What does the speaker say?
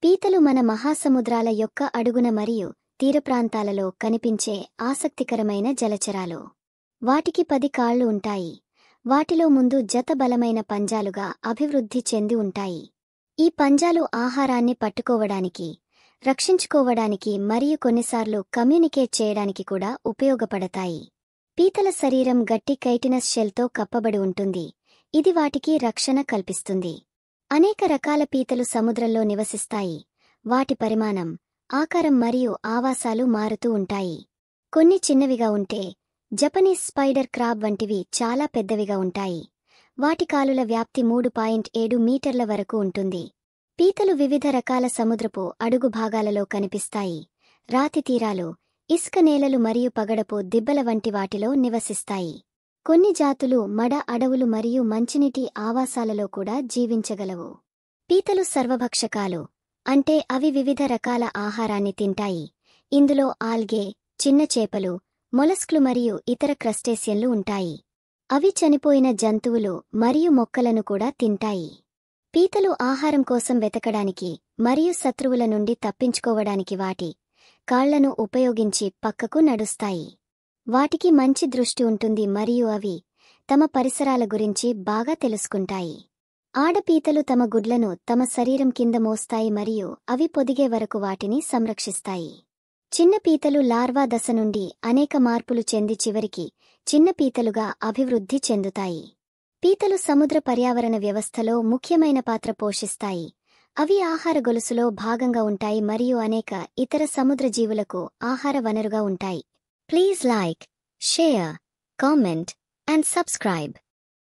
పీతలు మన మహాసముద్రాల యొక్క అడుగున మరియు తీరప్రాంతాలలో కనిపించే ఆసక్తికరమైన జలచరాలు. వాటికి 10 కాళ్లు ఉంటాయి. వాటిలో ముందు జత బలమైన పంజాలుగా అభివృద్ధి చెంది ఉంటాయి. ఈ పంజాలు ఆహారాన్ని పట్టుకోవడానికి, రక్షించుకోవడానికి మరియు కొన్నిసార్లు కమ్యూనికేట్ చేయడానికి కూడా ఉపయోగపడతాయి. పీతల శరీరం గట్టి కైటినస్ షెల్తో కప్పబడి ఉంటుంది. ఇది వాటికి రక్షణ కల్పిస్తుంది. అనేక రకాల పీతలు సముద్రంలో నివసిస్తాయి. వాటి పరిమాణం, ఆకారం మరియు ఆవాసాలు మారుతూ ఉంటాయి. కొన్ని చిన్నవిగా ఉంటే, జపనీస్ స్పైడర్ క్రాబ్ వంటివి చాలా పెద్దవిగా ఉంటాయి. వాటి కాలుల వ్యాప్తి 3.7 మీటర్ల వరకు ఉంటుంది. పీతలు వివిధ రకాల సముద్రపు అడుగు భాగాలలో కనిపిస్తాయి. రాతి తీరాలు, ఇసుక నేలలు మరియు పగడపు దిబ్బల వంటి వాటిలో నివసిస్తాయి. కొన్ని జాతులు మడ అడవులు మరియు మంచినీటి ఆవాసాలలో కూడా జీవించగలవు. పీతలు సర్వభక్షకాలు, అంటే అవి వివిధ రకాల ఆహారాన్ని తింటాయి. ఇందులో ఆల్గే, చిన్న చేపలు, మొలస్క్లు మరియు ఇతర క్రస్టేసియన్లు ఉంటాయి. అవి చనిపోయిన జంతువులు మరియు మొక్కలను కూడా తింటాయి. పీతలు ఆహారం కోసం వెతకడానికి మరియు శత్రువుల నుండి తప్పించుకోవడానికి వాటి కాళ్లను ఉపయోగించి పక్కకు నడుస్తాయి. వాటికి మంచి దృష్టి ఉంటుంది మరియు అవి తమ పరిసరాల గురించి బాగా తెలుసుకుంటాయి. ఆడపీతలు తమ గుడ్లను తమ శరీరం కింద మోస్తాయి మరియు అవి పొదిగే వరకు వాటిని సంరక్షిస్తాయి. చిన్న పీతలు లార్వా దశ నుండి అనేక మార్పులు చెంది చివరికి చిన్న పీతలుగా అభివృద్ధి చెందుతాయి. పీతలు సముద్ర పర్యావరణ వ్యవస్థలో ముఖ్యమైన పాత్ర పోషిస్తాయి. అవి ఆహార గొలుసులో భాగంగా ఉంటాయి మరియు అనేక ఇతర సముద్ర జీవులకు ఆహార వనరుగా ఉంటాయి. Please like, share, comment, and subscribe.